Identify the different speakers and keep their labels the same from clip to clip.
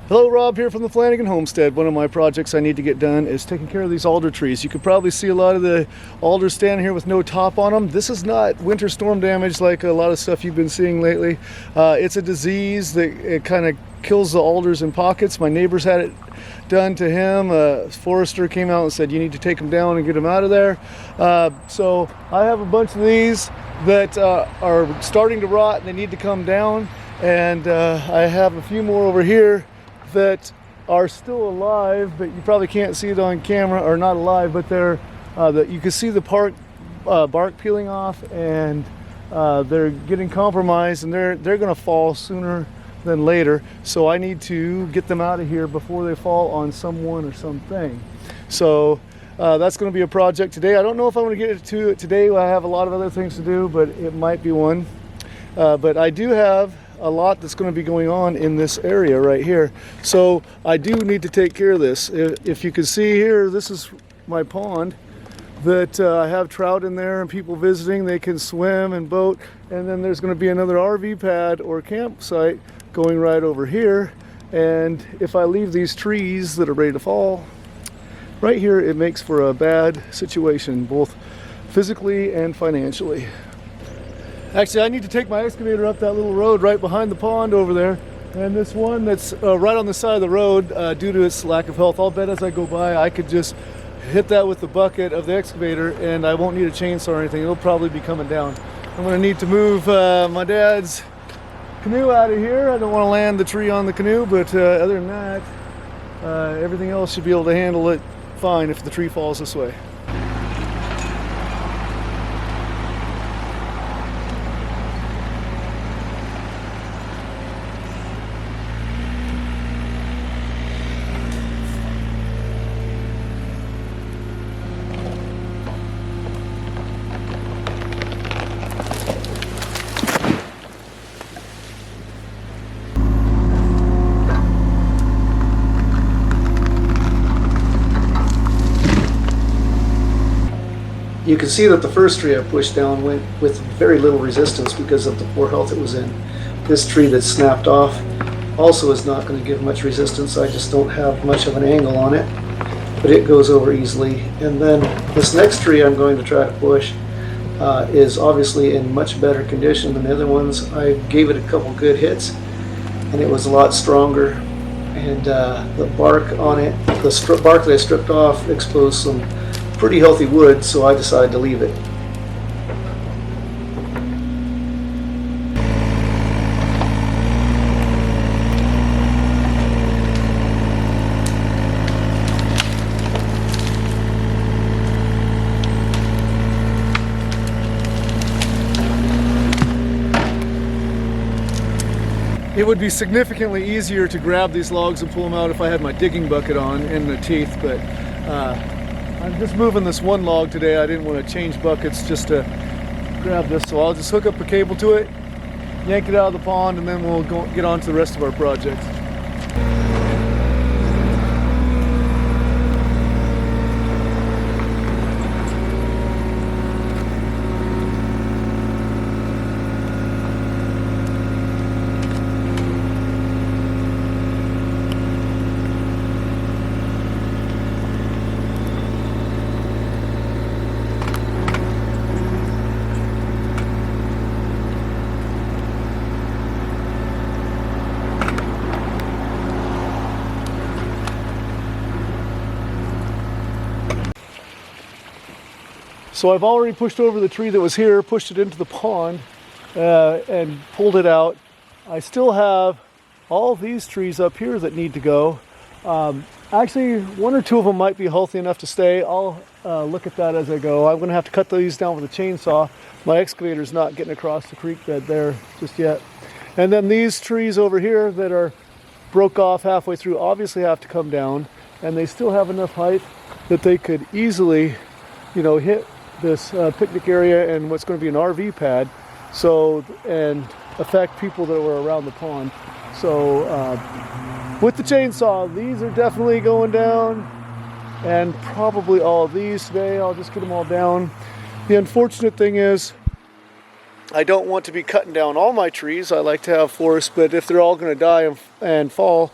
Speaker 1: Hello, Rob here from the Flanagan Homestead. One of my projects I need to get done is taking care of these alder trees. You can probably see a lot of the alders standing here with no top on them. This is not winter storm damage like a lot of stuff you've been seeing lately. It's a disease that it kind of kills the alders in pockets. My neighbor's had it done to him. A forester came out and said you need to take them down and get them out of there. So I have a bunch of these that are starting to rot and they need to come down. And I have a few more over here that are still alive, but you probably can't see it on camera, or not alive, but they're you can see the bark peeling off, and they're getting compromised, and they're going to fall sooner than later. So I need to get them out of here before they fall on someone or something. So that's going to be a project today. I don't know if I'm going to get to it today. I have a lot of other things to do, but it might be one. But I do have a lot that's going to be going on in this area right here, so I do need to take care of this. If you can see here, this is my pond that I have trout in there and people visiting. They can swim and boat, and then there's going to be another RV pad or campsite going right over here. And if I leave these trees that are ready to fall right here, it makes for a bad situation, both physically and financially. Actually, I need to take my excavator up that little road right behind the pond over there. And this one that's right on the side of the road, due to its lack of health, I'll bet as I go by, I could just hit that with the bucket of the excavator and I won't need a chainsaw or anything. It'll probably be coming down. I'm gonna need to move my dad's canoe out of here. I don't want to land the tree on the canoe, but other than that, everything else should be able to handle it fine if the tree falls this way. You can see that the first tree I pushed down went with very little resistance because of the poor health it was in. This tree that snapped off also is not going to give much resistance. I just don't have much of an angle on it, but it goes over easily. And then this next tree I'm going to try to push is obviously in much better condition than the other ones. I gave it a couple good hits and it was a lot stronger, and the bark on it, the bark that I stripped off, exposed some pretty healthy wood, so I decided to leave it. It would be significantly easier to grab these logs and pull them out if I had my digging bucket on and the teeth, but I'm just moving this one log today. I didn't want to change buckets just to grab this, so I'll just hook up a cable to it, yank it out of the pond, and then we'll get on to the rest of our project. So I've already pushed over the tree that was here, pushed it into the pond, and pulled it out. I still have all these trees up here that need to go. Actually, one or two of them might be healthy enough to stay. I'll look at that as I go. I'm going to have to cut these down with a chainsaw. My excavator's not getting across the creek bed there just yet. And then these trees over here that are broke off halfway through obviously have to come down, and they still have enough height that they could easily, hit this picnic area and what's going to be an RV pad, and affect people that were around the pond. So with the chainsaw, these are definitely going down, and probably all of these today. I'll just get them all down. The unfortunate thing is I don't want to be cutting down all my trees. I like to have forests, but if they're all going to die and fall,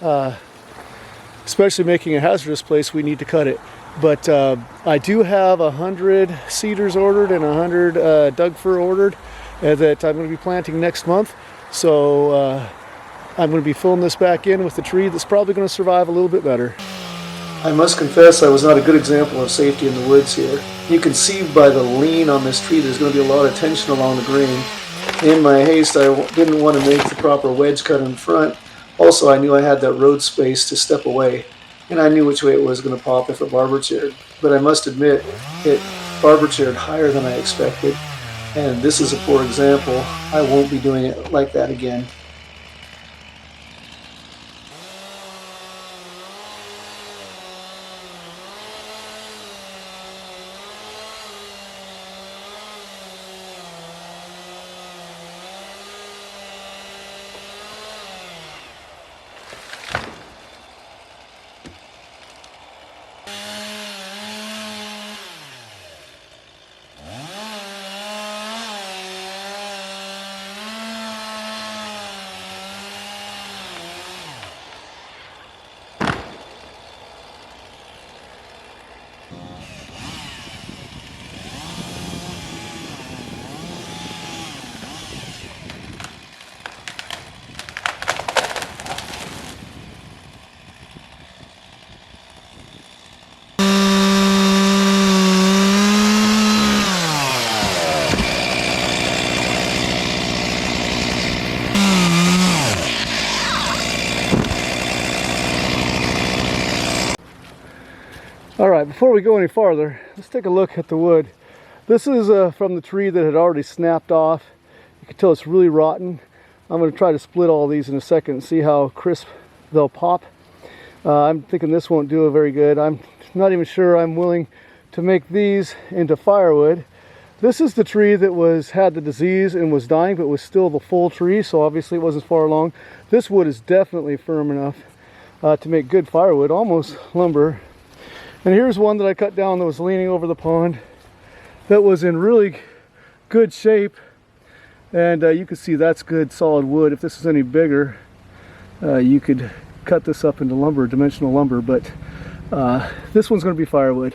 Speaker 1: especially making a hazardous place, we need to cut it. But I do have 100 cedars ordered and 100 Doug fir ordered that I'm going to be planting next month. So I'm going to be filling this back in with the tree that's probably going to survive a little bit better. I must confess I was not a good example of safety in the woods here. You can see by the lean on this tree there's going to be a lot of tension along the grain. In my haste I didn't want to make the proper wedge cut in front. Also I knew I had that road space to step away, and I knew which way it was going to pop if it barber chaired. But I must admit it barber chaired higher than I expected, and this is a poor example. I won't be doing it like that again. Alright, before we go any farther, let's take a look at the wood. This is from the tree that had already snapped off. You can tell it's really rotten. I'm going to try to split all these in a second and see how crisp they'll pop. I'm thinking this won't do it very good. I'm not even sure I'm willing to make these into firewood. This is the tree that had the disease and was dying, but was still the full tree, so obviously it wasn't far along. This wood is definitely firm enough to make good firewood, almost lumber. And here's one that I cut down that was leaning over the pond that was in really good shape, and you can see that's good solid wood. If this is any bigger, you could cut this up into lumber, dimensional lumber, but this one's going to be firewood.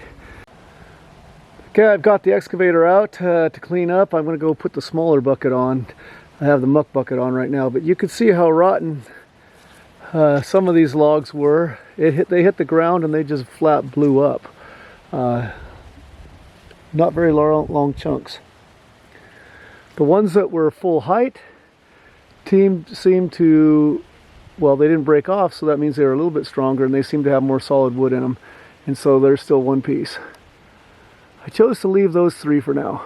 Speaker 1: Okay, I've got the excavator out to clean up. I'm going to go put the smaller bucket on. I have the muck bucket on right now, but you can see how rotten some of these logs were. They hit the ground and they just flat blew up. Not very long chunks. The ones that were full height seemed to, well, they didn't break off, so that means they were a little bit stronger and they seem to have more solid wood in them. And so they're still one piece. I chose to leave those three for now.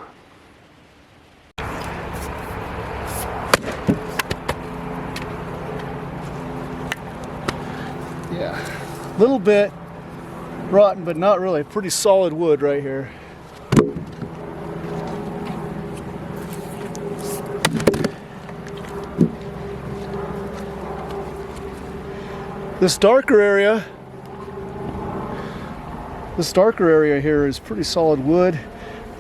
Speaker 1: Yeah, a little bit rotten, but not really. Pretty solid wood right here. This darker area here is pretty solid wood.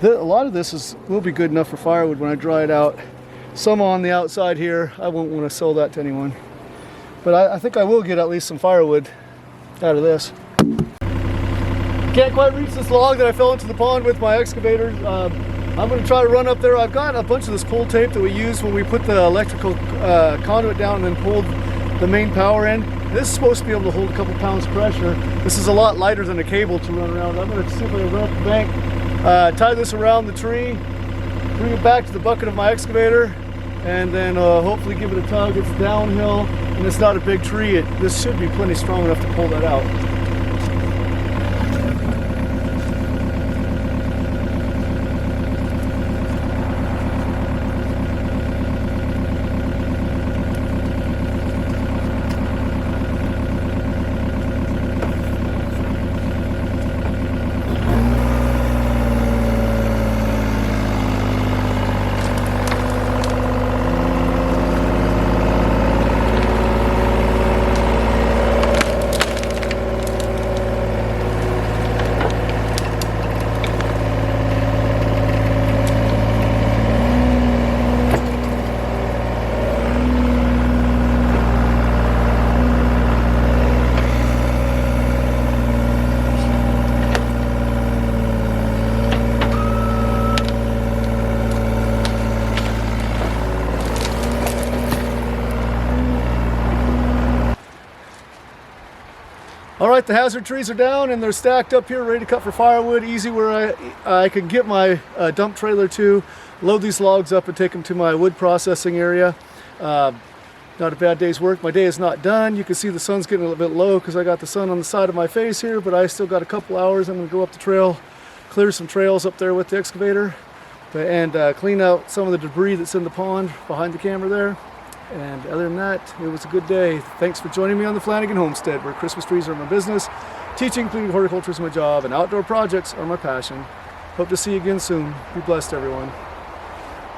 Speaker 1: A lot of this will be good enough for firewood when I dry it out. Some on the outside here, I won't want to sell that to anyone. But I think I will get at least some firewood out of this. Can't quite reach this log that I fell into the pond with my excavator. I'm going to try to run up there. I've got a bunch of this pull tape that we used when we put the electrical conduit down and then pulled the main power in. This is supposed to be able to hold a couple pounds pressure. This is a lot lighter than a cable to run around. I'm going to simply run up the bank, tie this around the tree, bring it back to the bucket of my excavator, and then hopefully give it a tug. It's downhill and it's not a big tree. This should be plenty strong enough to pull that out. All right, the hazard trees are down and they're stacked up here ready to cut for firewood. Easy where I can get my dump trailer to, load these logs up and take them to my wood processing area. Not a bad day's work. My day is not done. You can see the sun's getting a little bit low because I got the sun on the side of my face here, but I still got a couple hours. I'm going to go up the trail, clear some trails up there with the excavator, and clean out some of the debris that's in the pond behind the camera there. And other than that, it was a good day. Thanks for joining me on the Flanagan Homestead, where Christmas trees are my business, teaching cleaning horticulture is my job, and outdoor projects are my passion. Hope to see you again soon. Be blessed, everyone.